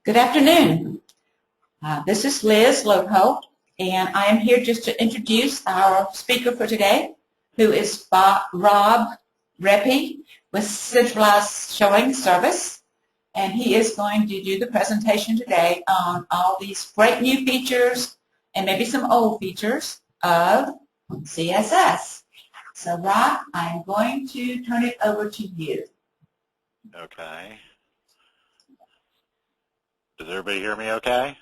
Good afternoon. This is Liz Lodeholt, and I am here just to introduce our speaker for today, who is Rob Reppy with Centralized Showing Service, and he is going to do the presentation today on all these great new features and maybe some old features of CSS. So, Rob, I'm going to turn it over to you. Okay. Does everybody hear me okay?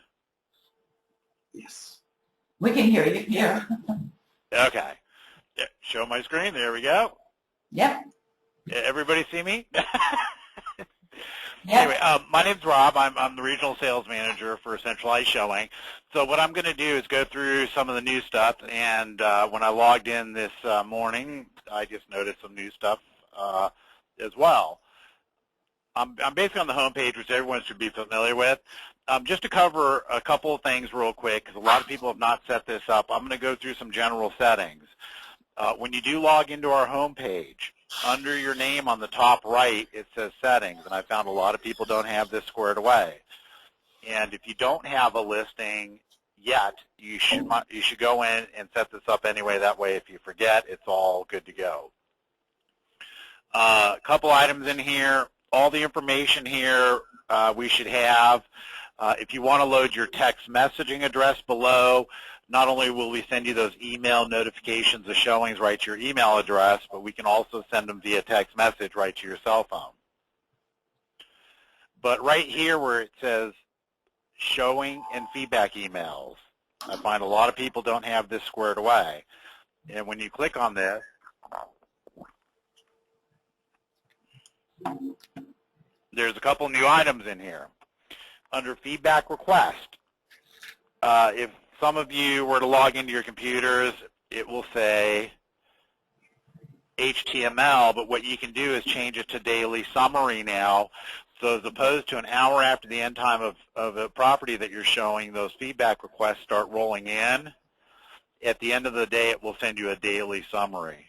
Yes. We can hear you here. Okay. Yeah, show my screen. There we go. Yep. Everybody see me? Yep. Anyway, my name's Rob. I'm the regional sales manager for Centralized Showing. So what I'm going to do is go through some of the new stuff. And when I logged in this morning, I just noticed some new stuff as well. I'm basically on the home page, which everyone should be familiar with. Just to cover a couple of things real quick, because a lot of people have not set this up, I'm going to go through some general settings. When you do log into our home page, under your name on the top right, it says settings, and I found a lot of people don't have this squared away. And if you don't have a listing yet, you should go in and set this up anyway. That way, if you forget, it's all good to go. A couple items in here. All the information here we should have. If you want to load your text messaging address below, not only will we send you those email notifications of showings right to your email address, but we can also send them via text message right to your cell phone. But right here where it says showing and feedback emails, I find a lot of people don't have this squared away. And when you click on this, there's a couple new items in here. Under feedback request, if some of you were to log into your computers, it will say HTML, but what you can do is change it to daily summary now. So as opposed to an hour after the end time of a property that you're showing, those feedback requests start rolling in. At the end of the day, it will send you a daily summary.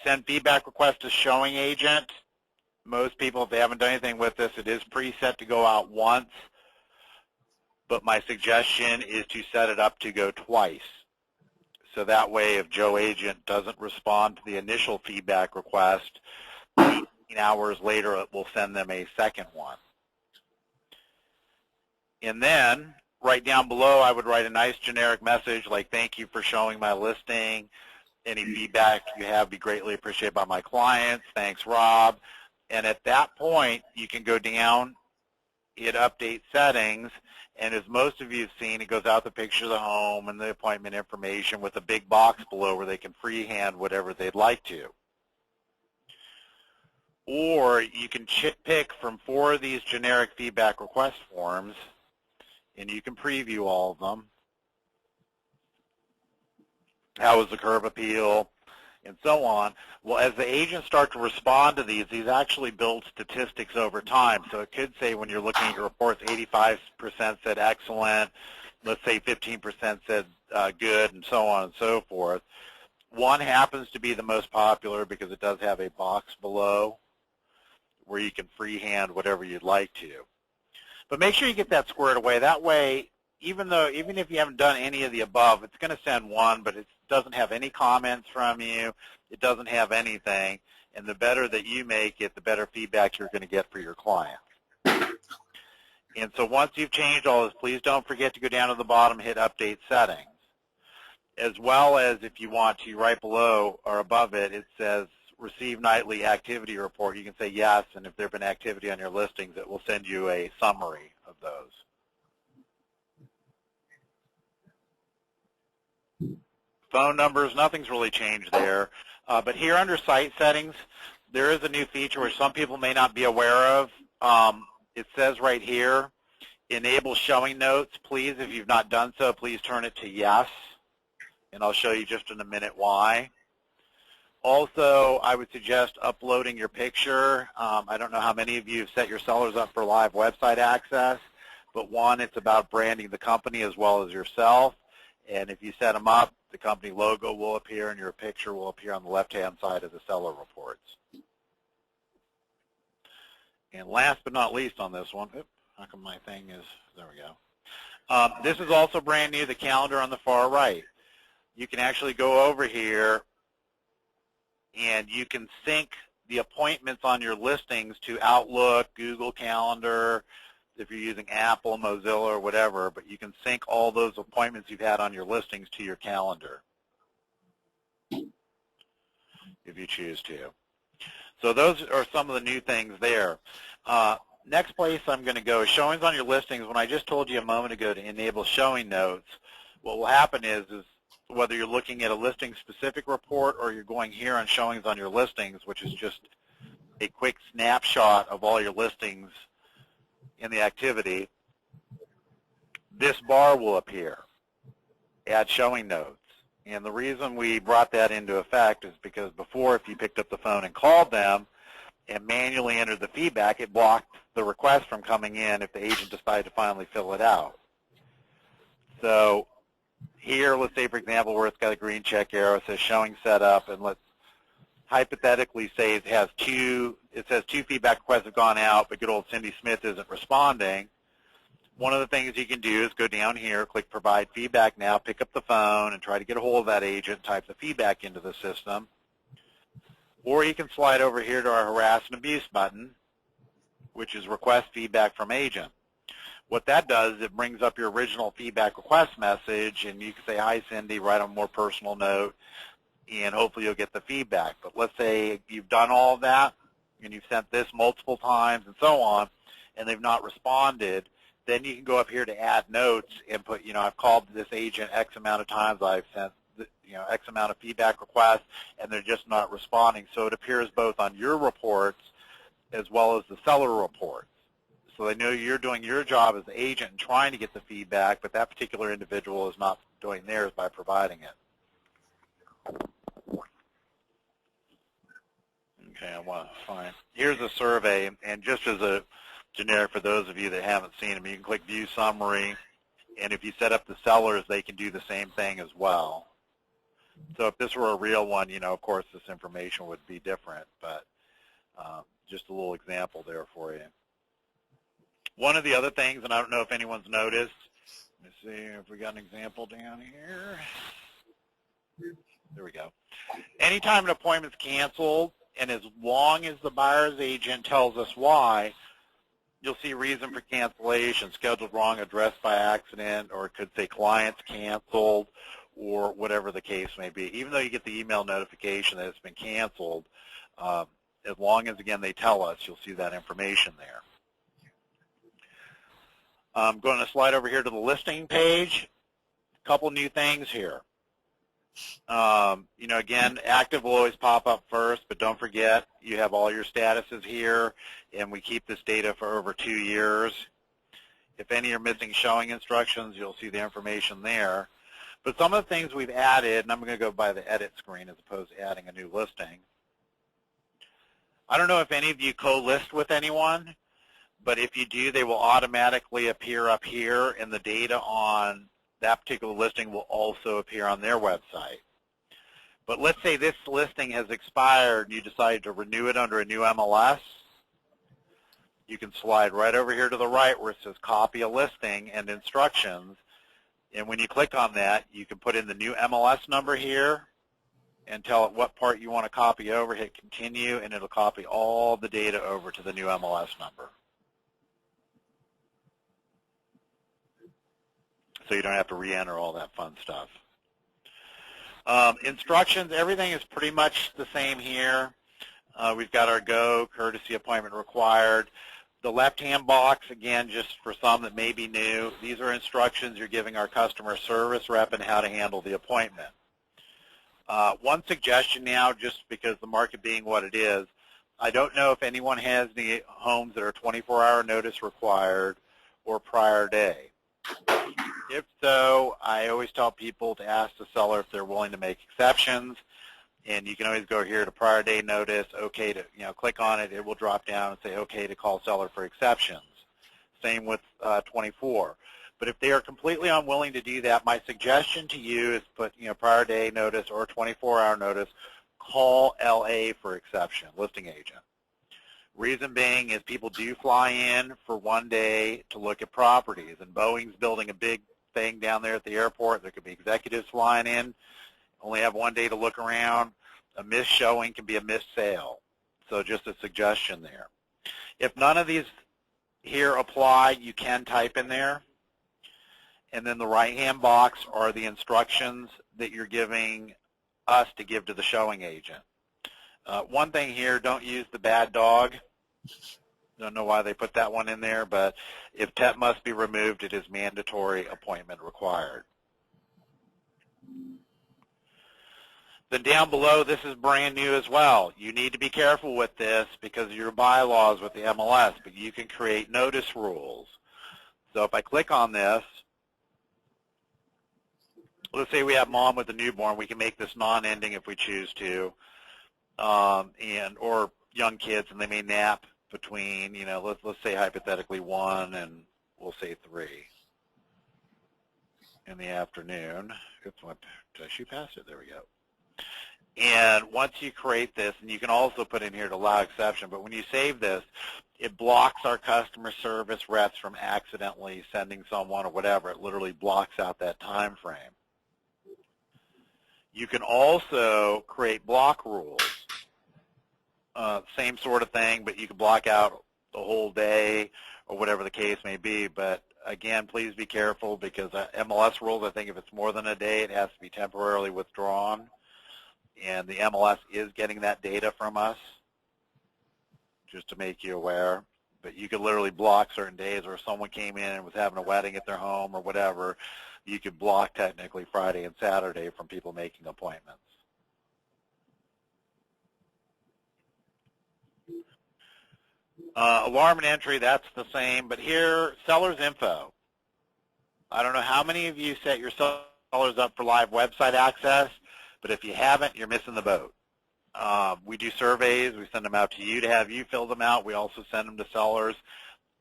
Send feedback request to showing agent. Most people, if they haven't done anything with this, it is preset to go out once, but my suggestion is to set it up to go twice. So that way, if Joe Agent doesn't respond to the initial feedback request, 18 hours later it will send them a second one. And then, right down below, I would write a nice generic message like, thank you for showing my listing. Any feedback you have be greatly appreciated by my clients. Thanks, Rob. And at that point, you can go down, hit update settings, and as most of you have seen, it goes out the picture of the home and the appointment information with a big box below where they can freehand whatever they'd like to. Or you can pick from 4 of these generic feedback request forms, and you can preview all of them. How was the curb appeal, and so on. Well, as the agents start to respond to these actually build statistics over time. So it could say when you're looking at your reports, 85% said excellent, let's say 15% said good, and so on and so forth. One happens to be the most popular because it does have a box below where you can freehand whatever you'd like to. But make sure you get that squared away. That way, even if you haven't done any of the above, it's going to send one, but it doesn't have any comments from you. It doesn't have anything. And the better that you make it, the better feedback you're going to get for your clients. And so once you've changed all this, please don't forget to go down to the bottom, hit update settings. As well as if you want to, right below or above it, it says receive nightly activity report. You can say yes, and if there have been activity on your listings, it will send you a summary of those. Phone numbers, nothing's really changed there. But here under site settings, there is a new feature which some people may not be aware of. It says right here, enable showing notes. Please, if you've not done so, please turn it to yes. And I'll show you just in a minute why. Also, I would suggest uploading your picture. I don't know how many of you have set your sellers up for live website access, but one, it's about branding the company as well as yourself. And if you set them up, the company logo will appear and your picture will appear on the left-hand side of the seller reports. And last but not least on this one, how come my thing is, there we go. This is also brand new, the calendar on the far right. You can actually go over here and you can sync the appointments on your listings to Outlook, Google Calendar, if you're using Apple, Mozilla, or whatever, but you can sync all those appointments you've had on your listings to your calendar if you choose to. So those are some of the new things there. Next place I'm going to go is showings on your listings. When I just told you a moment ago to enable showing notes, what will happen is whether you're looking at a listing-specific report or you're going here on showings on your listings, which is just a quick snapshot of all your listings in the activity, this bar will appear, add showing notes. And the reason we brought that into effect is because before, if you picked up the phone and called them and manually entered the feedback, it blocked the request from coming in if the agent decided to finally fill it out. So here, let's say, for example, where it's got a green check arrow, it says showing setup, and let's hypothetically say it says two feedback requests have gone out, but good old Cindy Smith isn't responding. One of the things you can do is go down here, click Provide Feedback Now, pick up the phone, and try to get a hold of that agent, type the feedback into the system. Or you can slide over here to our Harass and Abuse button, which is Request Feedback from Agent. What that does is it brings up your original feedback request message, and you can say, hi, Cindy, write a more personal note, and hopefully you'll get the feedback. But let's say you've done all of that, and you've sent this multiple times and so on, and they've not responded. Then you can go up here to add notes and put, I've called this agent X amount of times, I've sent, X amount of feedback requests, and they're just not responding. So it appears both on your reports as well as the seller reports. So they know you're doing your job as the agent and trying to get the feedback, but that particular individual is not doing theirs by providing it. Okay, I want to find. Here's a survey, and just as a generic for those of you that haven't seen them, you can click View Summary, and if you set up the sellers, they can do the same thing as well. So if this were a real one, of course this information would be different, but just a little example there for you. One of the other things, and I don't know if anyone's noticed, let me see if we got an example down here. There we go. Anytime an appointment's canceled, and as long as the buyer's agent tells us why, you'll see reason for cancellation, scheduled wrong, addressed by accident, or it could say clients canceled, or whatever the case may be. Even though you get the email notification that it's been canceled, as long as, again, they tell us, you'll see that information there. I'm going to slide over here to the listing page. A couple new things here. Again, active will always pop up first, but don't forget you have all your statuses here, and we keep this data for over 2 years. If any are missing showing instructions, you'll see the information there. But some of the things we've added, and I'm going to go by the edit screen as opposed to adding a new listing. I don't know if any of you co-list with anyone, but if you do, they will automatically appear up here, and the data on that particular listing will also appear on their website. But let's say this listing has expired and you decide to renew it under a new MLS. You can slide right over here to the right where it says Copy a Listing and Instructions. And when you click on that, you can put in the new MLS number here and tell it what part you want to copy over, hit Continue, and it'll copy all the data over to the new MLS number. So you don't have to re-enter all that fun stuff. Instructions, everything is pretty much the same here. We've got our Go, Courtesy Appointment Required. The left-hand box, again, just for some that may be new, these are instructions you're giving our customer service rep and how to handle the appointment. One suggestion now, just because the market being what it is, I don't know if anyone has any homes that are 24-hour notice required or prior day. If so, I always tell people to ask the seller if they're willing to make exceptions, and you can always go here to prior day notice, okay to, click on it, it will drop down and say okay to call seller for exceptions. Same with 24. But if they are completely unwilling to do that, my suggestion to you is put, prior day notice or 24-hour notice, call LA for exception, listing agent. Reason being is people do fly in for one day to look at properties, and Boeing's building a big thing down there at the airport. There could be executives flying in, only have one day to look around. A missed showing can be a missed sale. So just a suggestion there. If none of these here apply, you can type in there. And then the right-hand box are the instructions that you're giving us to give to the showing agent. One thing here, don't use the bad dog. Don't know why they put that one in there, but if TEP must be removed, it is mandatory appointment required. Then down below, this is brand new as well. You need to be careful with this because of your bylaws with the MLS, but you can create notice rules. So if I click on this, let's say we have mom with a newborn, we can make this non-ending if we choose to, or young kids, and they may nap between, let's say hypothetically 1 and we'll say 3 in the afternoon. Oops, did I shoot past it? There we go. And once you create this, and you can also put in here to allow exception, but when you save this, it blocks our customer service reps from accidentally sending someone or whatever. It literally blocks out that time frame. You can also create block rules. Same sort of thing, but you can block out the whole day or whatever the case may be. But again, please be careful because MLS rules, I think if it's more than a day, it has to be temporarily withdrawn. And the MLS is getting that data from us, just to make you aware. But you could literally block certain days, or if someone came in and was having a wedding at their home or whatever, you could block technically Friday and Saturday from people making appointments. Alarm and entry, that's the same, but here, seller's info. I don't know how many of you set your sellers up for live website access, but if you haven't, you're missing the boat. We do surveys. We send them out to you to have you fill them out. We also send them to sellers,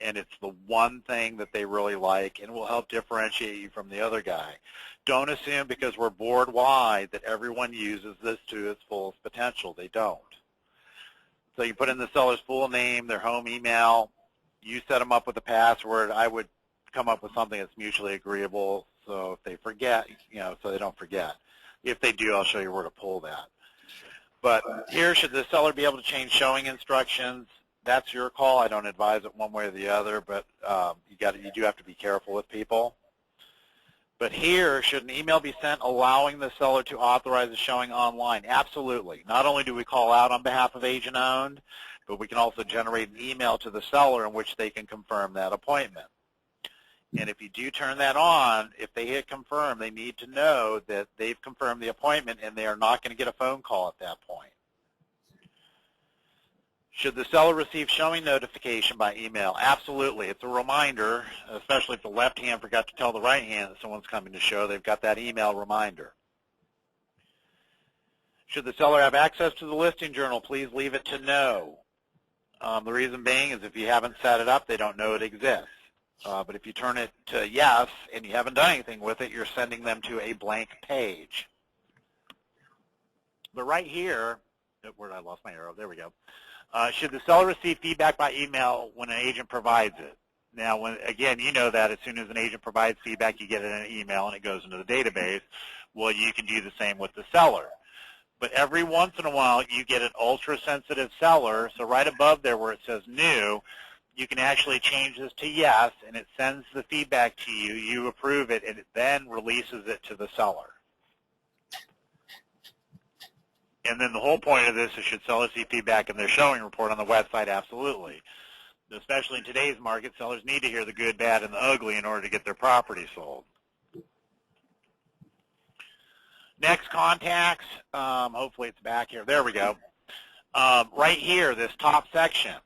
and it's the one thing that they really like and will help differentiate you from the other guy. Don't assume because we're board wide that everyone uses this to its fullest potential. They don't. So you put in the seller's full name, their home email. You set them up with a password. I would come up with something that's mutually agreeable so if they forget, so they don't forget. If they do, I'll show you where to pull that. But here, should the seller be able to change showing instructions? That's your call. I don't advise it one way or the other, but you do have to be careful with people. But here, should an email be sent allowing the seller to authorize a showing online? Absolutely. Not only do we call out on behalf of agent owned, but we can also generate an email to the seller in which they can confirm that appointment. And if you do turn that on, if they hit confirm, they need to know that they've confirmed the appointment and they are not going to get a phone call at that point. Should the seller receive showing notification by email? Absolutely. It's a reminder, especially if the left hand forgot to tell the right hand that someone's coming to show. They've got that email reminder. Should the seller have access to the listing journal? Please leave it to no. The reason being is if you haven't set it up, they don't know it exists. But if you turn it to yes and you haven't done anything with it, you're sending them to a blank page. But right here, where did I lost my arrow? There we go. Should the seller receive feedback by email when an agent provides it? Now, again, you know that as soon as an agent provides feedback, you get it in an email and it goes into the database. Well, you can do the same with the seller. But every once in a while, you get an ultra-sensitive seller. So right above there where it says new, you can actually change this to yes, and it sends the feedback to you. You approve it, and it then releases it to the seller. And then the whole point of this is should sellers see feedback in their showing report on the website? Absolutely. Especially in today's market, sellers need to hear the good, bad, and the ugly in order to get their property sold. Next, contacts. Hopefully it's back here. There we go. Right here, this top section.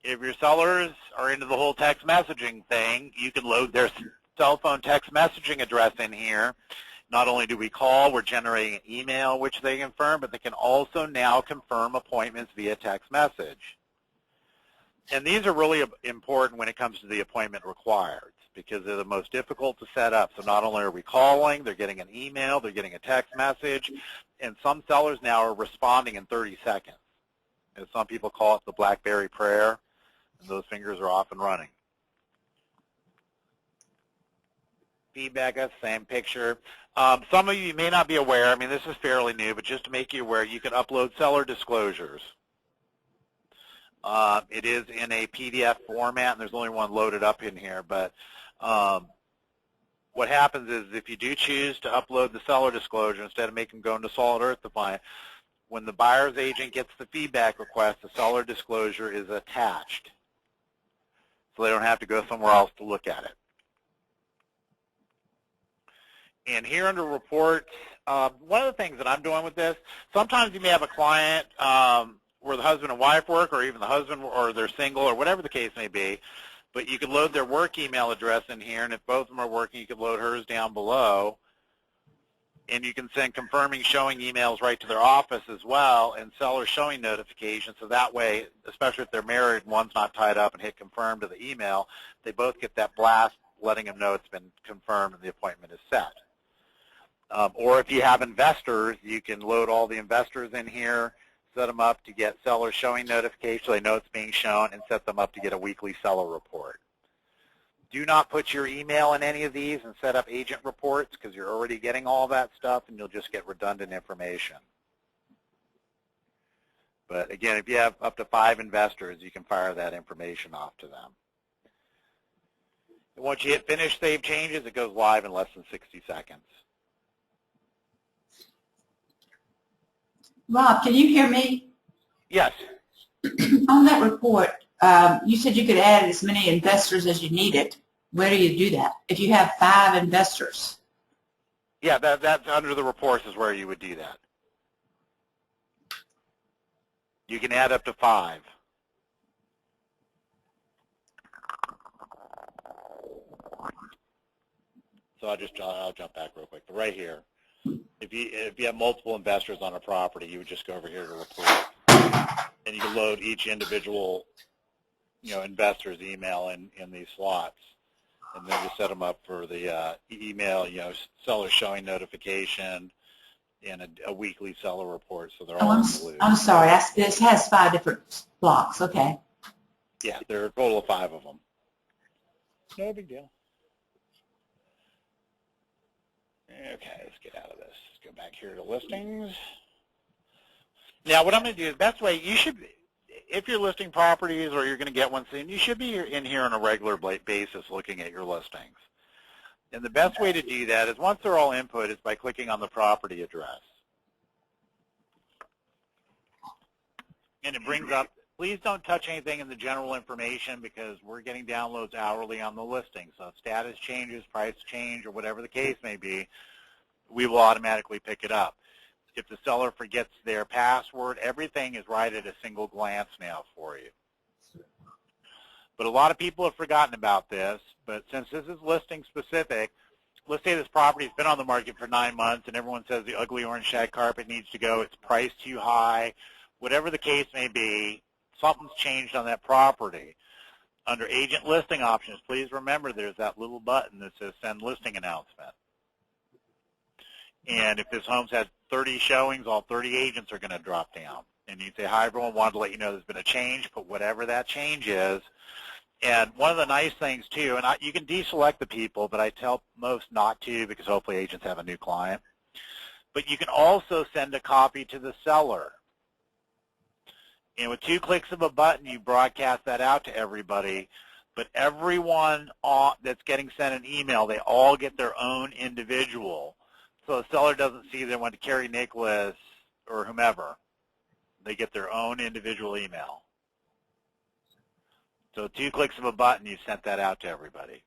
If your sellers are into the whole text messaging thing, you can load their cell phone text messaging address in here. Not only do we call, we're generating an email which they confirm, but they can also now confirm appointments via text message. And these are really important when it comes to the appointment required because they're the most difficult to set up. So not only are we calling, they're getting an email, they're getting a text message, and some sellers now are responding in 30 seconds. As some people call it, the BlackBerry prayer, and those fingers are off and running. Feedback, that's the same picture. Some of you may not be aware, I mean, this is fairly new, but just to make you aware, you can upload seller disclosures. It is in a PDF format, and there's only one loaded up in here, but what happens is if you do choose to upload the seller disclosure instead of making them go into Solid Earth to find it, when the buyer's agent gets the feedback request, the seller disclosure is attached, so they don't have to go somewhere else to look at it. And here under reports, one of the things that I'm doing with this, sometimes you may have a client where the husband and wife work, or even the husband, or they're single, or whatever the case may be, but you can load their work email address in here, and if both of them are working, you can load hers down below, and you can send confirming showing emails right to their office as well, and seller showing notifications, so that way, especially if they're married, one's not tied up and hit confirm to the email, they both get that blast letting them know it's been confirmed and the appointment is set. Or if you have investors, you can load all the investors in here, set them up to get seller showing notifications so they know it's being shown, and set them up to get a weekly seller report. Do not put your email in any of these and set up agent reports, because you're already getting all that stuff and you'll just get redundant information. But again, if you have up to 5 investors, you can fire that information off to them. And once you hit finish save changes, it goes live in less than 60 seconds. Rob, can you hear me? Yes. On that report, you said you could add as many investors as you needed. Where do you do that? If you have 5 investors. Yeah, that's under the reports is where you would do that. You can add up to 5. So I'll jump back real quick. But right here, if you have multiple investors on a property, you would just go over here to report, and you can load each individual, investor's email in these slots, and then just set them up for the email, seller showing notification, and a weekly seller report, so they're all included. I'm sorry. This has 5 different blocks. Okay. Yeah, there are a total of 5 of them. No big deal. Okay, let's get out of this. Let's go back here to listings. Now, what I'm going to do is, best way, you should, if you're listing properties or you're going to get one soon, you should be in here on a regular basis looking at your listings. And the best way to do that is, once they're all input, is by clicking on the property address. And it brings up, please don't touch anything in the general information, because we're getting downloads hourly on the listing. So if status changes, price change, or whatever the case may be, we will automatically pick it up. If the seller forgets their password, everything is right at a single glance now for you. But a lot of people have forgotten about this, but since this is listing specific, let's say this property's been on the market for 9 months and everyone says the ugly orange shag carpet needs to go, it's priced too high, whatever the case may be, something's changed on that property. Under agent listing options, please remember there's that little button that says send listing announcement. And if this home's had 30 showings, all 30 agents are going to drop down. And you say, hi, everyone, wanted to let you know there's been a change, put whatever that change is. And one of the nice things, too, and you can deselect the people, but I tell most not to, because hopefully agents have a new client. But you can also send a copy to the seller. And with 2 clicks of a button, you broadcast that out to everybody. But everyone that's getting sent an email, they all get their own individual. So the seller doesn't see they want to Carrie Nicholas or whomever. They get their own individual email. So 2 clicks of a button, you sent that out to everybody.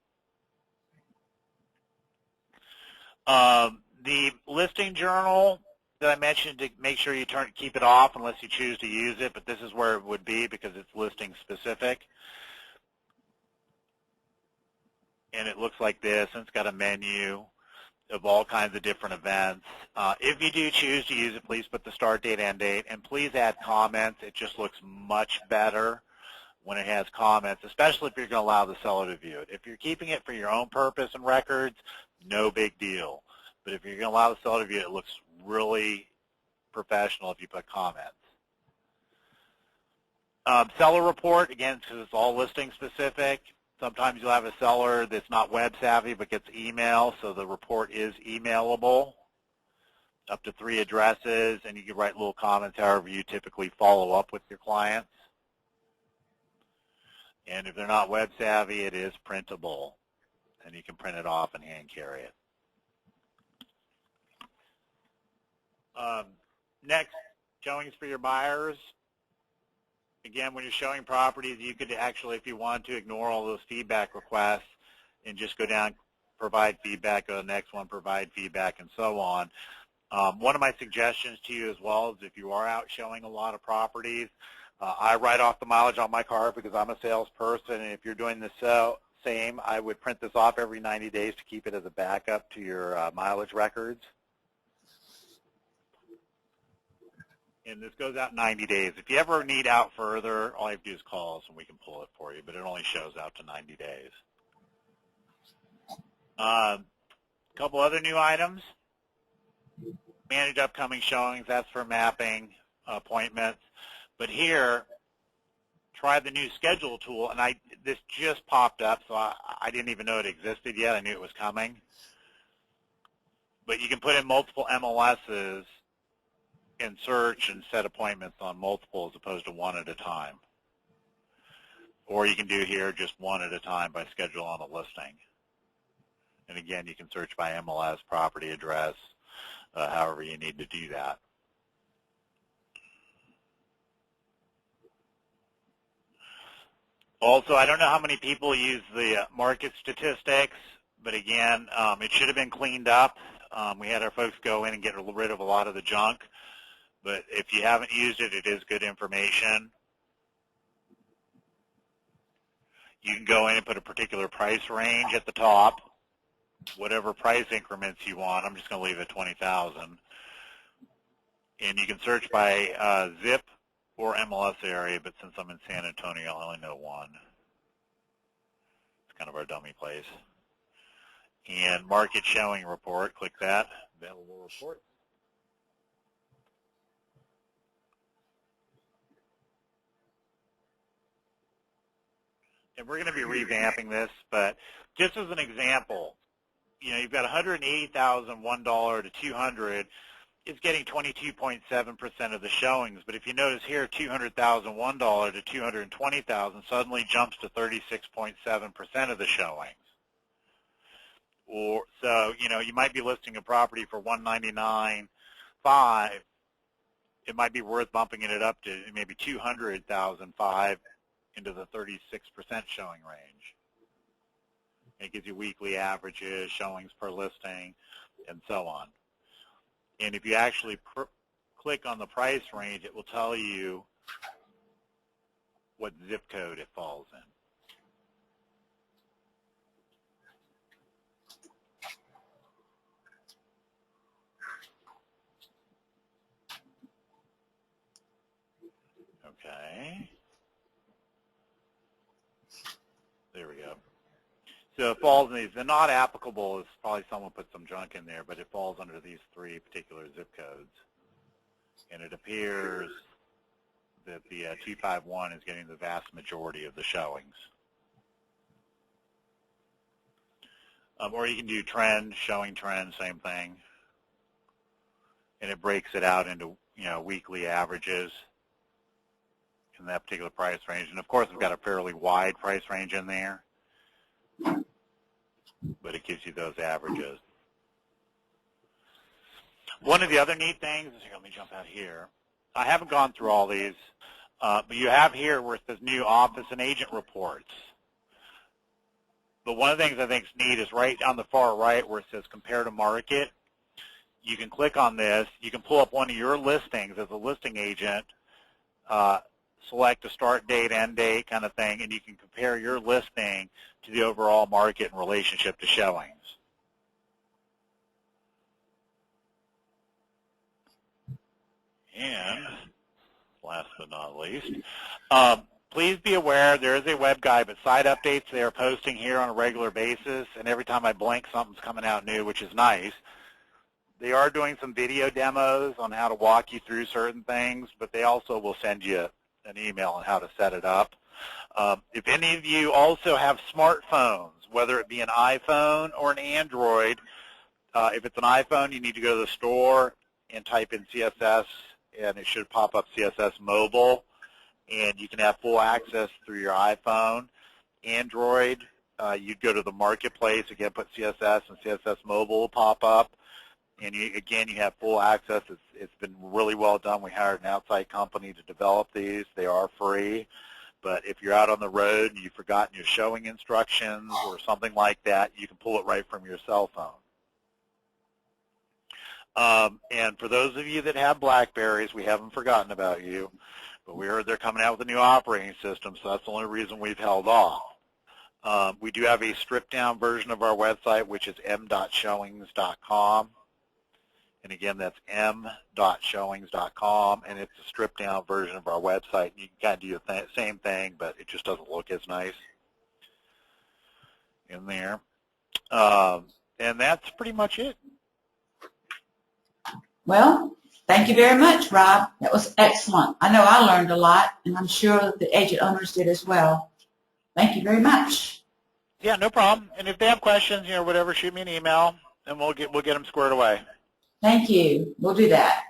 The listing journal that I mentioned, to make sure you keep it off unless you choose to use it, but this is where it would be because it's listing specific. And it looks like this, and it's got a menu of all kinds of different events. If you do choose to use it, please put the start date, end date, and please add comments. It just looks much better when it has comments, especially if you're going to allow the seller to view it. If you're keeping it for your own purpose and records, no big deal. But if you're going to allow the seller to view it, it looks really professional if you put comments. Seller report, again, because it's all listing specific. Sometimes you'll have a seller that's not web savvy but gets email, so the report is emailable, up to 3 addresses, and you can write little comments however you typically follow up with your clients. And if they're not web savvy, it is printable, and you can print it off and hand carry it. Next, showings for your buyers. Again, when you're showing properties, you could actually, if you want to, ignore all those feedback requests and just go down, provide feedback, go to the next one, provide feedback, and so on. One of my suggestions to you as well is if you are out showing a lot of properties, I write off the mileage on my car because I'm a salesperson, and if you're doing the same, I would print this off every 90 days to keep it as a backup to your mileage records. And this goes out 90 days. If you ever need out further, all you have to do is call us and we can pull it for you, but it only shows out to 90 days. A couple other new items. Manage upcoming showings, that's for mapping appointments. But here, try the new schedule tool, and this just popped up, so I didn't even know it existed yet. I knew it was coming. But you can put in multiple MLSs and search and set appointments on multiple as opposed to one at a time. Or you can do here just one at a time by schedule on a listing. And again, you can search by MLS, property address, however you need to do that. Also, I don't know how many people use the market statistics, but again, it should have been cleaned up. We had our folks go in and get rid of a lot of the junk. But if you haven't used it, it is good information. You can go in and put a particular price range at the top, whatever price increments you want. I'm just going to leave it 20,000. And you can search by zip or MLS area, but since I'm in San Antonio, I only know one. It's kind of our dummy place. And market showing report, click that, available report. And we're going to be revamping this, but just as an example, you know, you've got $180,000, $1 to 200. It's getting 22.7% of the showings. But if you notice here, $200,000, $1 to 220,000 suddenly jumps to 36.7% of the showings. Or so, you know, you might be listing a property for $199,500. It might be worth bumping it up to maybe $200,005 into the 36% showing range. It gives you weekly averages, showings per listing, and so on. And if you actually click on the price range, it will tell you what zip code it falls in. Okay. There we go. So it falls in these. They're not applicable. It's probably someone put some junk in there, but it falls under these 3 particular zip codes. And it appears that the 251 is getting the vast majority of the showings. Or you can do trend, showing trend, same thing. And it breaks it out into, you know, weekly averages in that particular price range. And of course, we've got a fairly wide price range in there, but it gives you those averages. One of the other neat things, let me jump out here. I haven't gone through all these, but you have here where it says new office and agent reports. But one of the things I think is neat is right on the far right where it says compare to market. You can click on this. You can pull up one of your listings as a listing agent, select a start date, end date kind of thing, and you can compare your listing to the overall market in relationship to showings. And last but not least, please be aware there is a web guide, but site updates they are posting here on a regular basis, and every time I blink, something's coming out new, which is nice. They are doing some video demos on how to walk you through certain things, but they also will send you an email on how to set it up. If any of you also have smartphones, whether it be an iPhone or an Android, if it's an iPhone, you need to go to the store and type in CSS, and it should pop up CSS Mobile, and you can have full access through your iPhone. Android, you'd go to the marketplace, again, put CSS, and CSS Mobile will pop up. And you have full access. It's been really well done. We hired an outside company to develop these. They are free. But if you're out on the road and you've forgotten your showing instructions or something like that, you can pull it right from your cell phone. And for those of you that have BlackBerries, we haven't forgotten about you. But we heard they're coming out with a new operating system, so that's the only reason we've held off. We do have a stripped-down version of our website, which is m.showings.com. And again, that's m.showings.com, and it's a stripped-down version of our website. You can kind of do the same thing, but it just doesn't look as nice in there. And that's pretty much it. Well, thank you very much, Rob. That was excellent. I know I learned a lot, and I'm sure the agent owners did as well. Thank you very much. Yeah, no problem. And if they have questions, whatever, shoot me an email, and we'll get them squared away. Thank you. We'll do that.